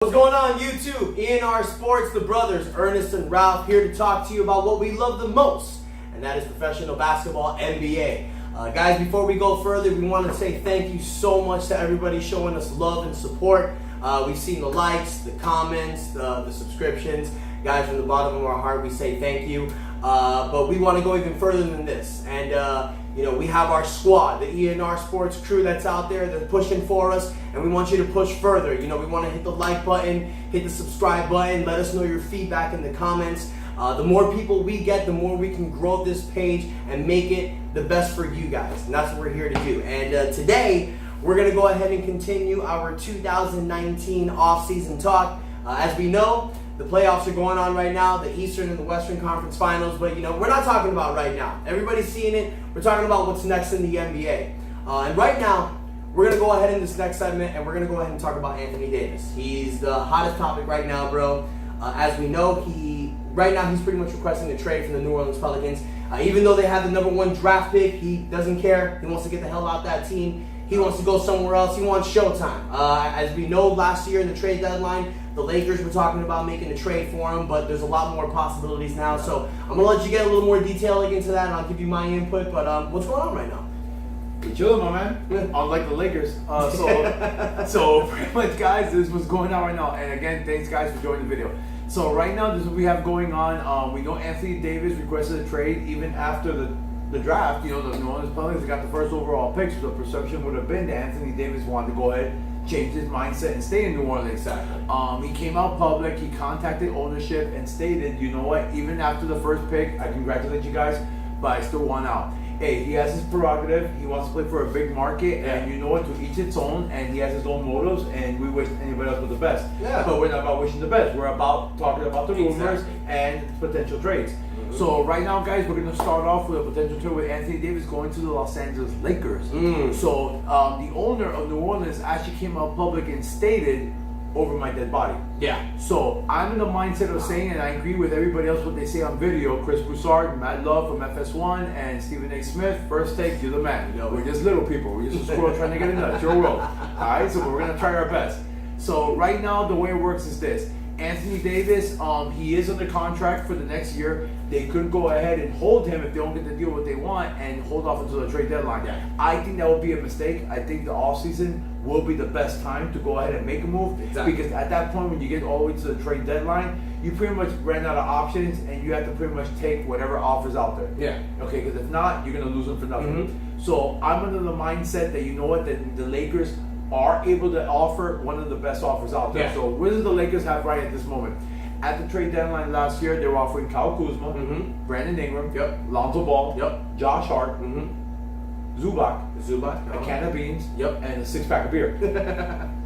What's going on YouTube? ENR Sports, the brothers, Ernest and Ralph, here to talk to you about what we love the most, and that is professional basketball, NBA. Guys, before we go further, we want to say thank you so much to everybody showing us love and support. We've seen the likes, the comments, the subscriptions. Guys, from the bottom of our heart, we say thank you. But we want to go even further than this. And, we have our squad, the ENR Sports crew that's out there. They're pushing for us, and we want you to push further. We want to hit the like button, hit the subscribe button. Let us know your feedback in the comments. The more people we get, the more we can grow this page and make it the best for you guys. And that's what we're here to do. And today, we're going to go ahead and continue our 2019 off-season talk. As we know, the playoffs are going on right now, the Eastern and the Western Conference Finals, but we're not talking about right now. Everybody's seeing it. We're talking about what's next in the NBA. And right now, we're going to go ahead in this next segment, and we're going to go ahead and talk about Anthony Davis. He's the hottest topic right now, bro. As we know, right now he's pretty much requesting a trade from the New Orleans Pelicans. Even though they have the #1 draft pick, he doesn't care. He wants to get the hell out that team. He wants to go somewhere else. He wants showtime. As we know, last year in the trade deadline, the Lakers were talking about making a trade for him, but there's a lot more possibilities now. So I'm going to let you get a little more detailing into that, and I'll give you my input. But what's going on right now? We're chilling, my man. Unlike the Lakers. So pretty much, guys, this is what's going on right now. And again, thanks, guys, for joining the video. So right now, this is what we have going on. We know Anthony Davis requested a trade even after the draft. The New Orleans Pelicans got the first overall pick, so the perception would have been that Anthony Davis wanted to go ahead, change his mindset, and stay in New Orleans. Exactly. He came out public, he contacted ownership and stated, you know what, even after the first pick, I congratulate you guys, but I still want out. Hey, he has his prerogative, he wants to play for a big market, and you know what, to each its own, and he has his own motives, and we wish anybody else was the best. Yeah. But we're not about wishing the best, we're about talking about the rumors and potential trades. So right now, guys, we're going to start off with a potential trade with Anthony Davis going to the Los Angeles Lakers. So the owner of New Orleans actually came out public and stated, over my dead body. Yeah. So I'm in the mindset of saying, and I agree with everybody else what they say on video, Chris Broussard, Matt Love from FS1, and Stephen A. Smith, First Take, you're the man. We're just little people. We're just a squirrel trying to get into it. Your world. Alright, so we're going to try our best. So right now, the way it works is this. Anthony Davis, he is under contract for the next year. They could go ahead and hold him if they don't get the deal what they want and hold off until the trade deadline. Yeah. I think that would be a mistake. I think the offseason will be the best time to go ahead and make a move. Exactly. Because at that point, when you get all the way to the trade deadline, you pretty much ran out of options and you have to pretty much take whatever offers out there. Yeah. Okay, because if not, you're going to lose them for nothing. So I'm under the mindset that, you know what, that the Lakers are able to offer one of the best offers out there. Yeah. So what does the Lakers have right at this moment? At the trade deadline last year, they were offering Kyle Kuzma, Brandon Ingram, Lonzo Ball, Josh Hart, Zubac, a can of beans, and a 6-pack of beer.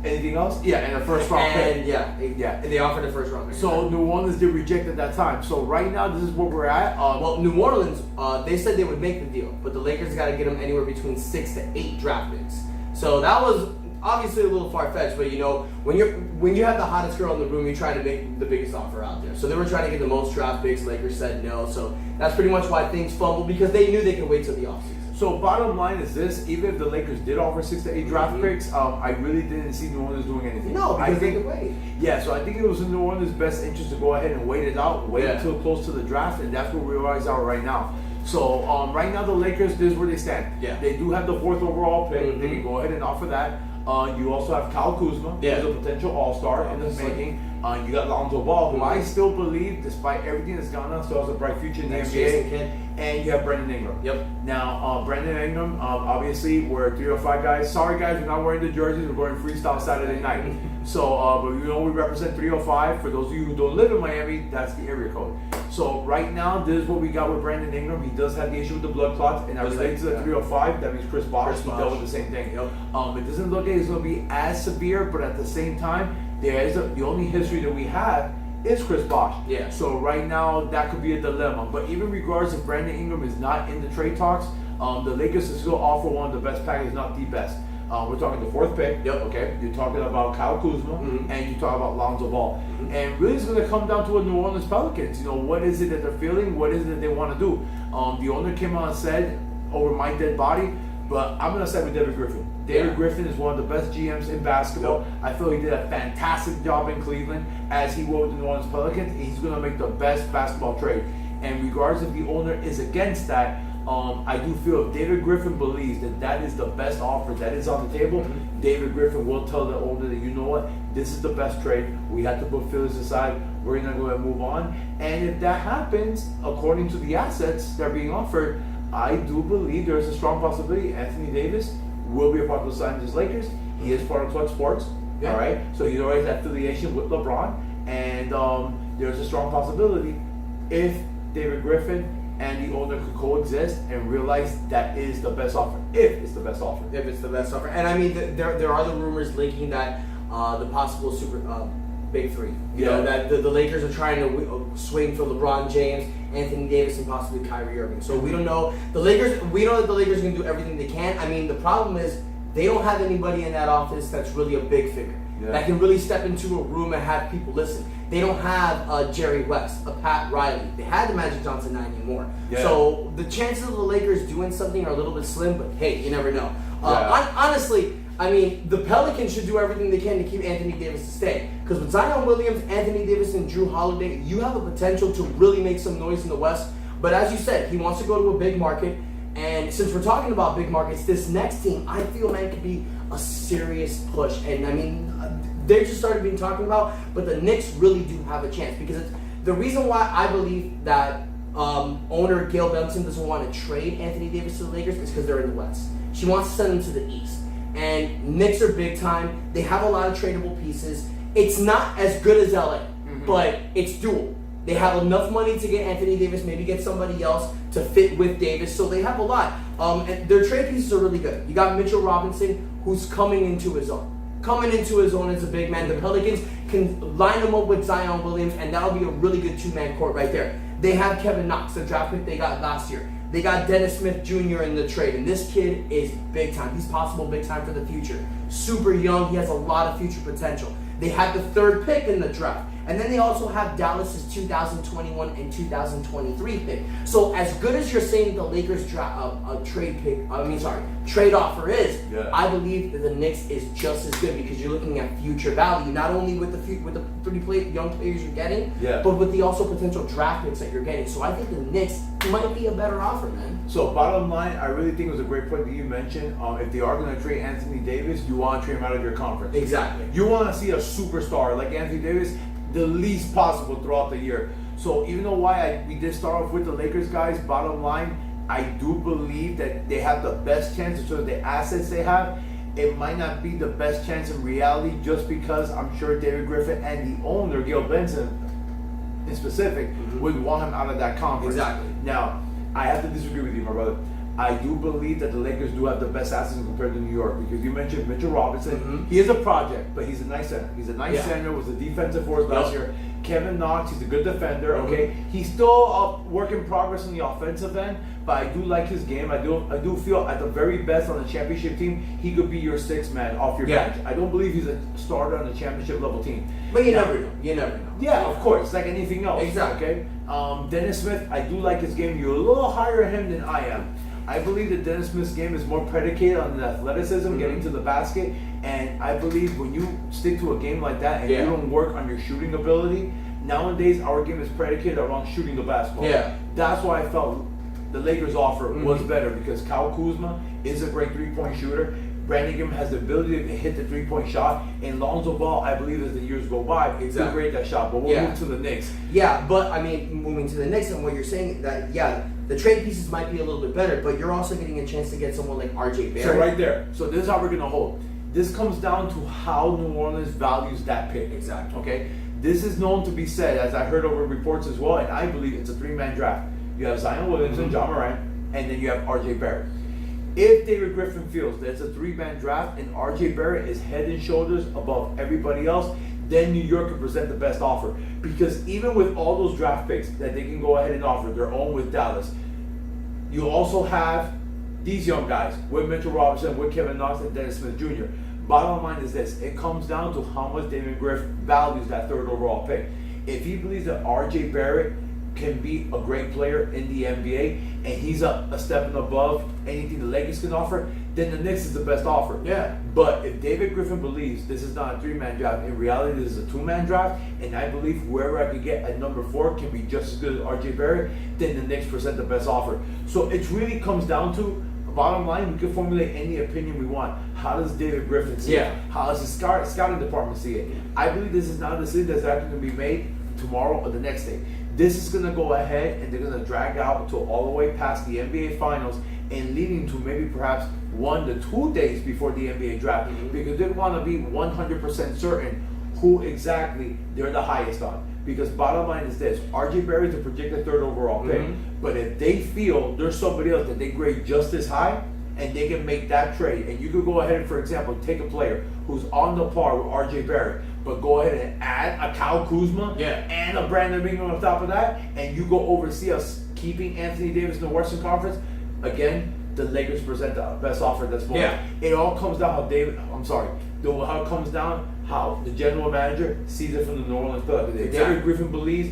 Anything else? Yeah, and a first round pick. And they offered a first round pick. So New Orleans did reject at that time. So right now, this is where we're at. Well, New Orleans, they said they would make the deal, but the Lakers got to get them anywhere between 6 to 8 draft picks. So that was obviously a little far-fetched, but when you have the hottest girl in the room, you try to make the biggest offer out there. So they were trying to get the most draft picks. Lakers said no. So that's pretty much why things fumbled, because they knew they could wait till the offseason. So bottom line is this: even if the Lakers did offer 6 to 8 draft picks, I really didn't see New Orleans doing anything. No, because they could wait. Yeah, so I think it was in New Orleans' best interest to go ahead and wait it out, wait until close to the draft, and that's where we guys are right now. So right now the Lakers, this is where they stand. Yeah. They do have the 4th overall pick. They can go ahead and offer that. You also have Kyle Kuzma, who's a potential all-star in the making. You got Lonzo Ball, who I still believe, despite everything that's gone on, still has a bright future in the NBA. And you have Brandon Ingram. Now, Brandon Ingram, obviously, we're 305 guys. Sorry, guys, we're not wearing the jerseys. We're going freestyle Saturday night. So, but we represent 305. For those of you who don't live in Miami, that's the area code. So, right now, this is what we got with Brandon Ingram. He does have the issue with the blood clots, and I relate to the 305. That means Chris Bosh. He dealt with the same thing. It doesn't look like it's going to be as severe, but at the same time, the only history that we have is Chris Bosh. Yeah. So right now, that could be a dilemma. But even regardless if Brandon Ingram is not in the trade talks, the Lakers will still offer one of the best packages, not the best. We're talking the 4th pick. Okay. You're talking about Kyle Kuzma, and you talk about Lonzo Ball. And really, it's going to come down to a New Orleans Pelicans. What is it that they're feeling? What is it that they want to do? The owner came out and said, over my dead body, But I'm going to side with David Griffin. David Griffin is one of the best GMs in basketball. Yep. I feel he did a fantastic job in Cleveland as he will with the New Orleans Pelicans. He's going to make the best basketball trade. And regardless if the owner is against that, I do feel if David Griffin believes that that is the best offer that is on the table, David Griffin will tell the owner that, you know what, this is the best trade. We have to put feelers aside. We're going to go and move on. And if that happens, according to the assets that are being offered, I do believe there's a strong possibility Anthony Davis will be a part of the Los Angeles Lakers. He is part of Clutch Sports. All right. So he already has affiliation with LeBron. And there's a strong possibility if David Griffin and the owner could coexist and realize that is the best offer. If it's the best offer. If it's the best offer. And I mean, there are the rumors linking that the possible big three. You know, that the Lakers are trying to swing for LeBron James, Anthony Davis, and possibly Kyrie Irving. So we don't know. We know that the Lakers are going to do everything they can. I mean, the problem is they don't have anybody in that office that's really a big figure. That can really step into a room and have people listen. They don't have Jerry West, a Pat Riley. They had the Magic Johnson, not anymore. So the chances of the Lakers doing something are a little bit slim, but hey, you never know. Honestly, I mean, the Pelicans should do everything they can to keep Anthony Davis to stay. Because with Zion Williams, Anthony Davis, and Drew Holiday, you have a potential to really make some noise in the West. But as you said, he wants to go to a big market. And since we're talking about big markets, this next team, I feel, man, could be a serious push. And I mean, they just started being talking about, but the Knicks really do have a chance. Because it's, the reason why I believe that owner Gail Benson doesn't want to trade Anthony Davis to the Lakers is because they're in the West. She wants to send him to the East. And Knicks are big time. They have a lot of tradable pieces. It's not as good as LA, but it's doable. They have enough money to get Anthony Davis, maybe get somebody else to fit with Davis. So they have a lot. And their trade pieces are really good. You got Mitchell Robinson, who's coming into his own. Coming into his own as a big man. The Pelicans can line him up with Zion Williams, and that'll be a really good two-man court right there. They have Kevin Knox, the draft pick they got last year. They got Dennis Smith Jr. in the trade, and this kid is big time. He's possible big time for the future. Super young. He has a lot of future potential. They had the third pick in the draft. And then they also have Dallas's 2021 and 2023 pick. So as good as you're saying the Lakers trade offer is, I believe that the Knicks is just as good because you're looking at future value, not only with the three young players you're getting, but with the also potential draft picks that you're getting. So I think the Knicks might be a better offer, man. So bottom line, I really think it was a great point that you mentioned. If they are going to trade Anthony Davis, you want to trade him out of your conference. Exactly. You want to see a superstar like Anthony Davis the least possible throughout the year. So even though we did start off with the Lakers guys, bottom line, I do believe that they have the best chance in terms of the assets they have. It might not be the best chance in reality just because I'm sure David Griffin and the owner, Gail Benson, in specific, would want him out of that conference. Exactly. Now, I have to disagree with you, my brother. I do believe that the Lakers do have the best assets compared to New York because you mentioned Mitchell Robinson. He is a project, but he's a nice center. He's a nice center, was a defensive force last year. Kevin Knox, he's a good defender, okay? He's still a work in progress on the offensive end, but I do like his game. I do feel at the very best on the championship team, he could be your sixth man off your bench. I don't believe he's a starter on the championship level team. But you never know. You never know. Yeah, of course, like anything else. Exactly. Okay? Dennis Smith, I do like his game. You're a little higher on him than I am. I believe that Dennis Smith's game is more predicated on the athleticism, getting to the basket, and I believe when you stick to a game like that and you don't work on your shooting ability, nowadays our game is predicated around shooting the basketball. That's why I felt the Lakers offer was better because Kyle Kuzma is a great three-point shooter. Brandon Ingram has the ability to hit the three-point shot, and Lonzo Ball, I believe, as the years go by, he'll create that shot. But we'll move to the Knicks. Yeah, but I mean, moving to the Knicks, and what you're saying that the trade pieces might be a little bit better, but you're also getting a chance to get someone like R.J. Barrett. So right there. So this is how we're gonna hold. This comes down to how New Orleans values that pick. Exactly. Okay. This is known to be said, as I heard over reports as well, and I believe it's a three-man draft. You have Zion Williamson, John Morant, and then you have R.J. Barrett. If David Griffin feels that it's a three-man draft and R.J. Barrett is head and shoulders above everybody else, then New York could present the best offer. Because even with all those draft picks that they can go ahead and offer, their own with Dallas, you also have these young guys with Mitchell Robinson, with Kevin Knox, and Dennis Smith Jr. Bottom line is this. It comes down to how much David Griffin values that third overall pick. If he believes that R.J. Barrett can be a great player in the NBA and he's a step above anything the Lakers can offer, then the Knicks is the best offer. Yeah. But if David Griffin believes this is not a 3-man draft, in reality this is a 2-man draft, and I believe whoever I could get at number 4 can be just as good as RJ Barrett, then the Knicks present the best offer. So it really comes down to, bottom line, we can formulate any opinion we want. How does David Griffin see it? How does the scouting department see it? I believe this is not a decision that's actually going to be made tomorrow or the next day. This is going to go ahead and they're going to drag out until all the way past the NBA Finals and leading to maybe perhaps 1 to 2 days before the NBA draft, because they want to be 100% certain who exactly they're the highest on. Because bottom line is this, RJ Barrett is a projected 3rd overall pick, but if they feel there's somebody else that they grade just as high and they can make that trade, and you could go ahead and, for example, take a player who's on the par with RJ Barrett, but go ahead and add a Kyle Kuzma and a Brandon Ingram on top of that, and you go oversee us keeping Anthony Davis in the Western Conference, again, the Lakers present the best offer that's more. It all comes down how how it comes down how the general manager sees it from the New Orleans Pelicans. If David Griffin believes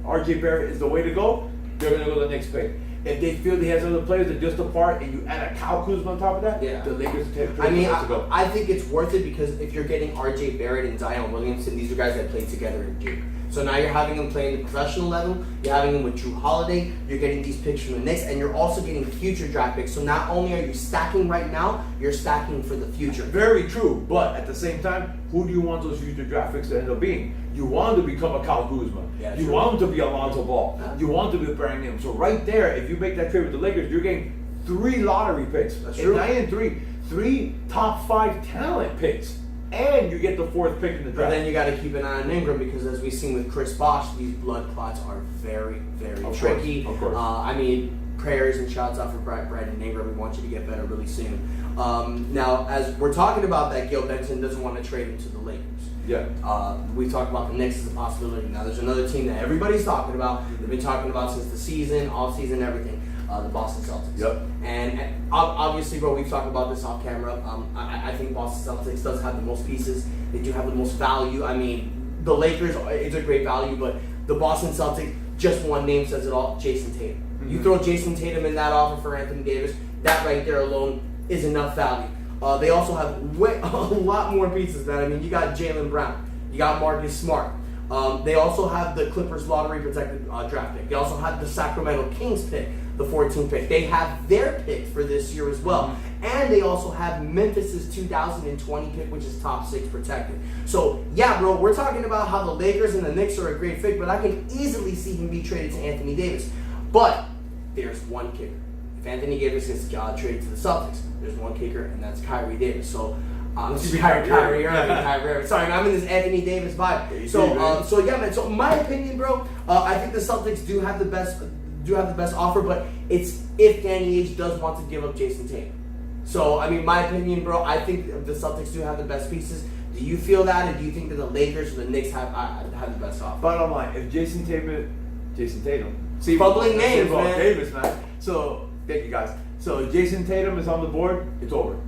RJ Barrett is the way to go, they're going to go to the next pick. If they feel he has other players that just apart and you add a Kyle Kuzma on top of that, the Lakers take to go. I think it's worth it because if you're getting RJ Barrett and Zion Williamson, these are guys that played together in Duke. So now you're having them playing the professional level, you're having them with Drew Holiday, you're getting these picks from the Knicks, and you're also getting future draft picks. So not only are you stacking right now, you're stacking for the future. Very true, but at the same time, who do you want those future draft picks to end up being? You want them to become a Kyle Kuzma. You want them to be Alonzo Ball. You want them to be Brandon Ingram. So right there, if you make that trade with the Lakers, you're getting 3 lottery picks. That's true. 9 and 3, 3 top 5 talent picks. And you get the 4th pick in the draft. But then you got to keep an eye on Ingram because, as we've seen with Chris Bosh, these blood clots are very, very tricky. Of course. I mean, prayers and shots out for Brandon Ingram. We want you to get better really soon. Now, as we're talking about that, Gil Benson doesn't want to trade him to the Lakers. We talked about the Knicks as a possibility. Now, there's another team that everybody's talking about. They've been talking about since the season, off-season, everything. The Boston Celtics. And obviously, bro, we've talked about this off camera. I think Boston Celtics does have the most pieces. They do have the most value. I mean, the Lakers, it's a great value, but the Boston Celtics, just one name says it all, Jason Tatum. You throw Jason Tatum in that offer for Anthony Davis, that right there alone is enough value. They also have a lot more pieces, man. I mean, you got Jaylen Brown. You got Marcus Smart. They also have the Clippers lottery protected draft pick. They also have the Sacramento Kings pick, the 14th pick. They have their pick for this year as well. And they also have Memphis's 2020 pick, which is top 6 protected. So, yeah, bro, we're talking about how the Lakers and the Knicks are a great fit, but I can easily see him be traded to Anthony Davis. But there's one kicker. If Anthony Davis gets traded to the Celtics, there's one kicker, and that's Kyrie Davis. So, Kyrie Irving. Sorry, I'm in this Anthony Davis vibe. So yeah, man. So my opinion, bro, I think the Celtics do have the best offer, but it's if Danny Ainge does want to give up Jason Tatum. So I mean, my opinion, bro, I think the Celtics do have the best pieces. Do you feel that, and do you think that the Lakers or the Knicks have the best offer? Bottom line, if Jason Tatum, see, public names, man. Davis, man. So thank you guys. So if Jason Tatum is on the board, it's over.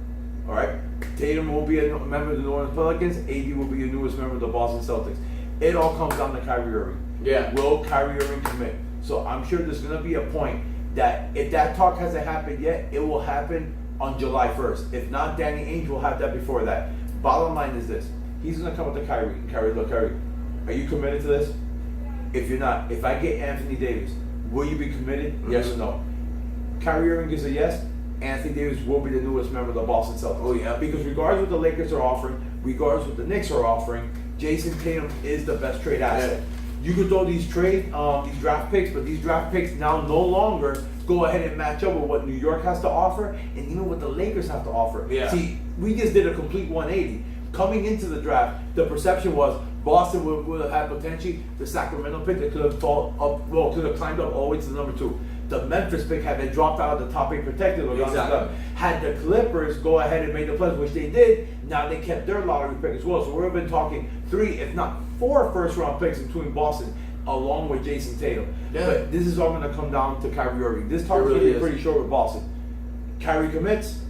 All right. Tatum will be a member of the New Orleans Pelicans. AD will be the newest member of the Boston Celtics. It all comes down to Kyrie Irving. Will Kyrie Irving commit? So I'm sure there's going to be a point that if that talk hasn't happened yet, it will happen on July 1st. If not, Danny Ainge will have that before that. Bottom line is this. He's going to come up to Kyrie. Kyrie, look, Kyrie, are you committed to this? If you're not, if I get Anthony Davis, will you be committed? Yes or no? Kyrie Irving gives a yes. Anthony Davis will be the newest member of the Boston Celtics. Oh, yeah. Because regardless of what the Lakers are offering, regardless of what the Knicks are offering, Jason Tatum is the best trade asset. You could throw these draft picks, but these draft picks now no longer go ahead and match up with what New York has to offer and even what the Lakers have to offer. See, we just did a complete 180. Coming into the draft, the perception was Boston would have had potentially the Sacramento pick that could have climbed up all the way to the number 2. The Memphis pick had they dropped out of the top 8 protected. Had the Clippers go ahead and make the playoffs, which they did, now they kept their lottery pick as well. So we've been talking 3, if not 4 first-round picks between Boston, along with Jason Tatum. But this is all going to come down to Kyrie Irving. This talk is going to be pretty short with Boston. Kyrie commits,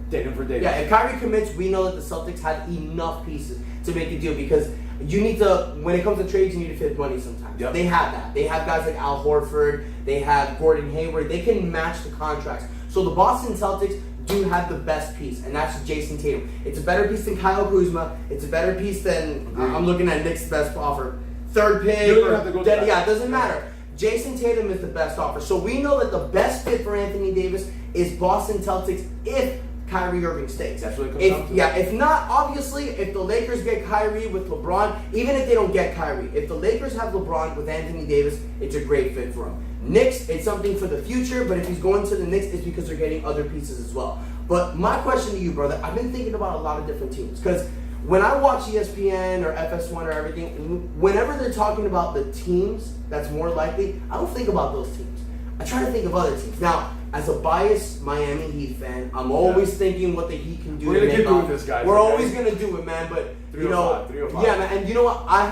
Tatum for Davis. Yeah, if Kyrie commits, we know that the Celtics have enough pieces to make a deal because you need to, when it comes to trades, you need to fit money sometimes. They have that. They have guys like Al Horford. They have Gordon Hayward. They can match the contracts. So the Boston Celtics, do have the best piece, and that's Jason Tatum. It's a better piece than Kyle Kuzma. It's a better piece than I'm looking at Nick's best offer. Third pick. It doesn't matter. Jason Tatum is the best offer. So we know that the best fit for Anthony Davis is Boston Celtics if Kyrie Irving stays. That's what it comes down to. Yeah, if not, obviously, if the Lakers get Kyrie with LeBron, even if they don't get Kyrie, if the Lakers have LeBron with Anthony Davis, it's a great fit for him. Knicks, it's something for the future, but if he's going to the Knicks, it's because they're getting other pieces as well. But my question to you, brother, I've been thinking about a lot of different teams, because when I watch ESPN or FS1 or everything, whenever they're talking about the teams that's more likely, I don't think about those teams. I try to think of other teams. Now, as a biased Miami Heat fan, I'm always thinking what the Heat can do. We're gonna keep doing this, guys. We're always gonna do it, man. But you know, 305. yeah, man. And you know what? I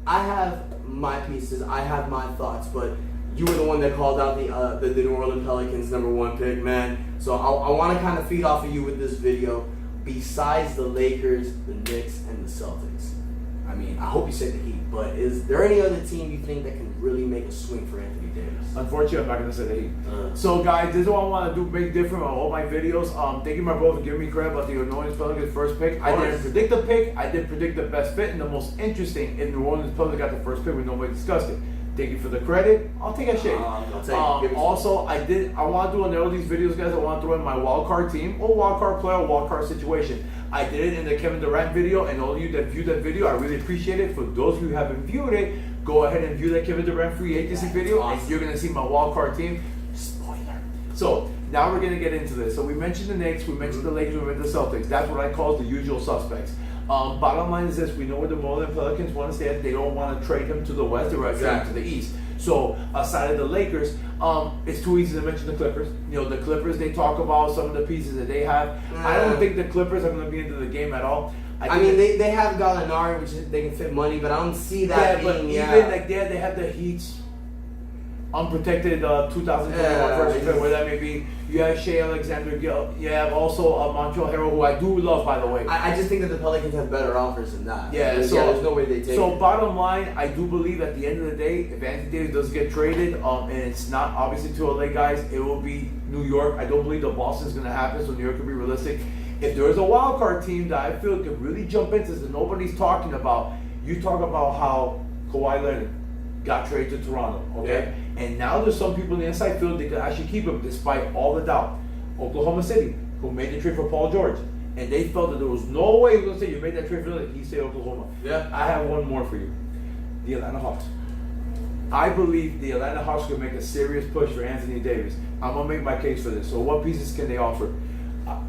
have my pieces. I have my thoughts. But you were the one that called out the New Orleans Pelicans #1 pick, man. So I want to kind of feed off of you with this video. Besides the Lakers, the Knicks, and the Celtics, I mean, I hope you said the Heat, but is there any other team you think that can really make a swing for Anthony Davis? Unfortunately, I'm not going to say the Heat. So, guys, this is what I want to do, make different on all my videos. Thank you, my brother, for giving me credit about the New Orleans Pelicans first pick. I didn't predict the pick. I did predict the best fit and the most interesting. If New Orleans Pelicans got the first pick, we nobody discussed it. Thank you for the credit. I'll take a shake. Also, I want to do on all these videos, guys. I want to throw in my wild card team or wild card player, wild card situation. I did it in the Kevin Durant video, and all of you that viewed that video, I really appreciate it. For those who haven't viewed it, go ahead and view that Kevin Durant free agency video, and you're gonna see my wild card team. Spoiler. So now we're gonna get into this. So we mentioned the Knicks, we mentioned the Lakers, we mentioned the Celtics. That's what I call the usual suspects. Bottom line is this: we know where the New Orleans Pelicans want to stay. They don't want to trade him to the west; they want to trade him to the east. So aside of the Lakers, it's too easy to mention the Clippers. You know, the Clippers. They talk about some of the pieces that they have. I don't think the Clippers are going to be into the game at all. I mean, they have Gallinari, which they can fit money, but I don't see that being. Even like they have the Heat's unprotected 2021 first pick, where that may be. You have Shea Alexander-Gill. You have also Montrezl Harrell, who I do love, by the way. I just think that the Pelicans have better offers than that. There's no way they take it. So bottom line, I do believe at the end of the day, if Anthony Davis does get traded, and it's not obviously to LA guys, it will be New York. I don't believe that Boston's going to happen, so New York can be realistic. If there is a wild card team that I feel could really jump into that nobody's talking about, you talk about how Kawhi Leonard got traded to Toronto, okay? Yeah. And now there's some people in the inside field that could actually keep him despite all the doubt. Oklahoma City, who made the trade for Paul George, and they felt that there was no way he was going to say, you made that trade for him, he said Oklahoma. Yeah. I have one more for you. The Atlanta Hawks. I believe the Atlanta Hawks could make a serious push for Anthony Davis. I'm going to make my case for this. So what pieces can they offer?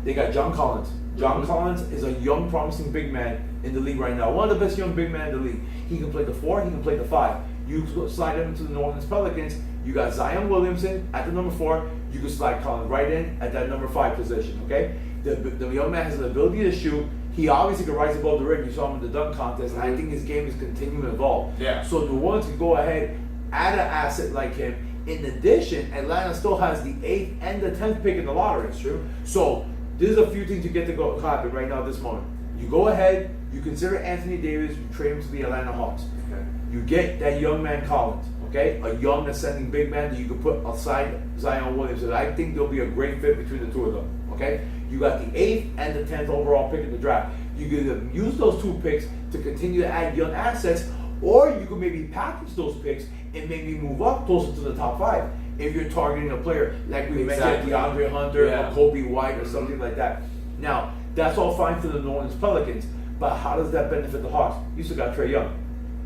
They got John Collins. John Collins is a young, promising big man in the league right now. One of the best young big men in the league. He can play the 4, he can play the 5. You slide him into the New Orleans Pelicans. You got Zion Williamson at the number 4. You can slide Collins right in at that number 5 position. Okay, the young man has the ability to shoot. He obviously can rise above the rim. You saw him in the dunk contest, and I think his game is continuing to evolve. Yeah. So New Orleans can go ahead, add an asset like him. In addition, Atlanta still has the 8th and the 10th pick in the lottery. That's true. So there's a few things you get to go happen right now at this moment. You go ahead, you consider Anthony Davis, you trade him to the Atlanta Hawks. Okay. You get that young man Collins, okay? A young ascending big man that you can put aside Zion Williamson. I think there'll be a great fit between the two of them, okay? You got the 8th and the 10th overall pick in the draft. You can use those 2 picks to continue to add young assets, or you can maybe package those picks and maybe move up closer to the top 5 if you're targeting a player like we mentioned, DeAndre Hunter or Kobe White or something like that. Now, that's all fine for the New Orleans Pelicans, but how does that benefit the Hawks? You still got Trae Young.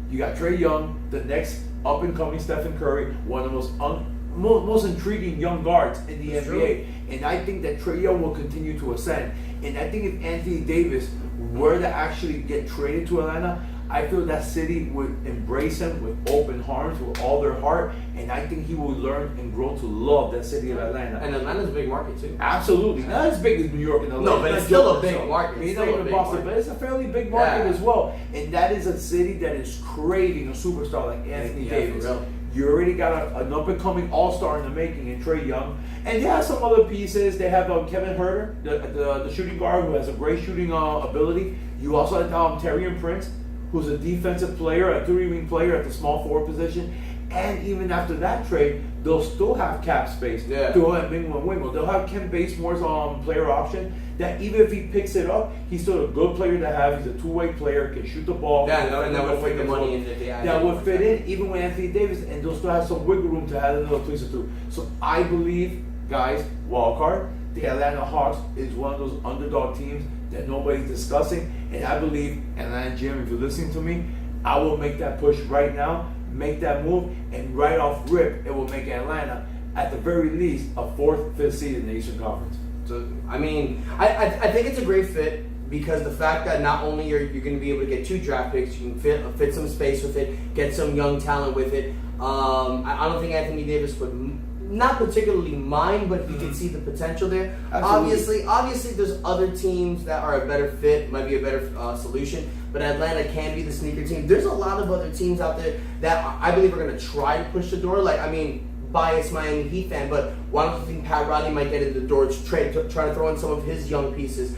You got Trae Young, the next up-and-coming Stephen Curry, one of the most intriguing young guards in the NBA. True. And I think that Trae Young will continue to ascend. And I think if Anthony Davis were to actually get traded to Atlanta, I feel that city would embrace him with open arms, with all their heart, and I think he will learn and grow to love that city of Atlanta. And Atlanta's a big market too. Absolutely, not as big as New York and LA. No, but it's still a big market. It's not even Boston, but it's a fairly big market as well. And that is a city that is craving a superstar like Anthony Davis. You already got an up-and-coming all-star in the making in Trae Young. And they have some other pieces. They have Kevin Huerter, the shooting guard, who has a great shooting ability. You also have Taurean Prince, who's a defensive player, a 3-wing player at the small forward position. And even after that trade, they'll still have cap space to go and bring one Wingo. They'll have Ken Basemore's player option that even if he picks it up, he's still a good player to have. He's a two-way player, can shoot the ball. Yeah, and that would fit the money in that would fit in even with Anthony Davis, and they'll still have some wiggle room to have another place or two. So I believe, guys, wild card, the Atlanta Hawks is one of those underdog teams that nobody's discussing, and I believe Atlanta, Jim, if you're listening to me, I will make that push right now, make that move, and right off rip, it will make Atlanta, at the very least, a 4th, 5th seed in the Eastern Conference. So, I mean, I think it's a great fit because the fact that not only you're going to be able to get 2 draft picks, you can fit some space with it, get some young talent with it. I don't think Anthony Davis would not particularly mind, but he can see the potential there. Absolutely. Obviously, there's other teams that are a better fit, might be a better solution, but Atlanta can be the sneaker team. There's a lot of other teams out there that I believe are going to try to push the door. Like, I mean, biased Miami Heat fan, but why don't you think Pat Riley might get in the door to try to throw in some of his young pieces?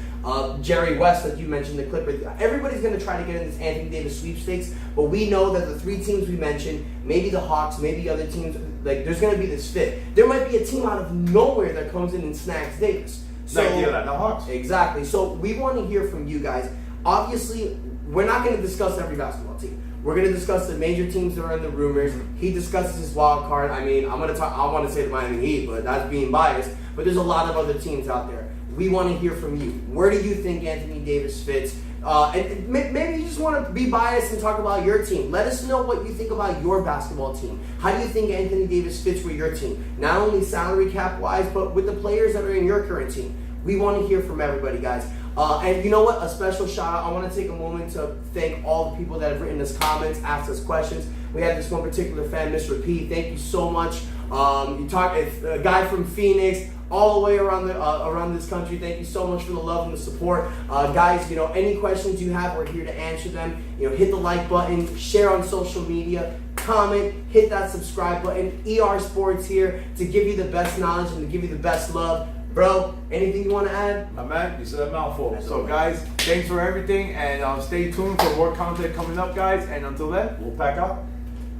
Jerry West, like you mentioned, the Clippers. Everybody's going to try to get in this Anthony Davis sweepstakes, but we know that the 3 teams we mentioned, maybe the Hawks, maybe other teams, like there's going to be this fit. There might be a team out of nowhere that comes in and snags Davis. So, like the Atlanta Hawks. Exactly. So we want to hear from you guys. Obviously, we're not going to discuss every basketball team. We're going to discuss the major teams that are in the rumors. He discusses his wild card. I mean, I want to say the Miami Heat, but that's being biased. But there's a lot of other teams out there. We want to hear from you. Where do you think Anthony Davis fits? And maybe you just want to be biased and talk about your team. Let us know what you think about your basketball team. How do you think Anthony Davis fits with your team? Not only salary cap wise, but with the players that are in your current team. We want to hear from everybody, guys. And you know what? A special shout out. I want to take a moment to thank all the people that have written us comments, asked us questions. We had this one particular fan, Mr. P. Thank you so much. It's a guy from Phoenix, all the way around this country. Thank you so much for the love and the support, guys. Any questions you have, we're here to answer them. Hit the like button, share on social media, comment, hit that subscribe button. ER Sports here to give you the best knowledge and to give you the best love. Bro, anything you want to add? My man, you said a mouthful. So guys, thanks for everything, and stay tuned for more content coming up, guys. And until then, we'll pack up.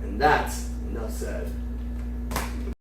And that's enough said.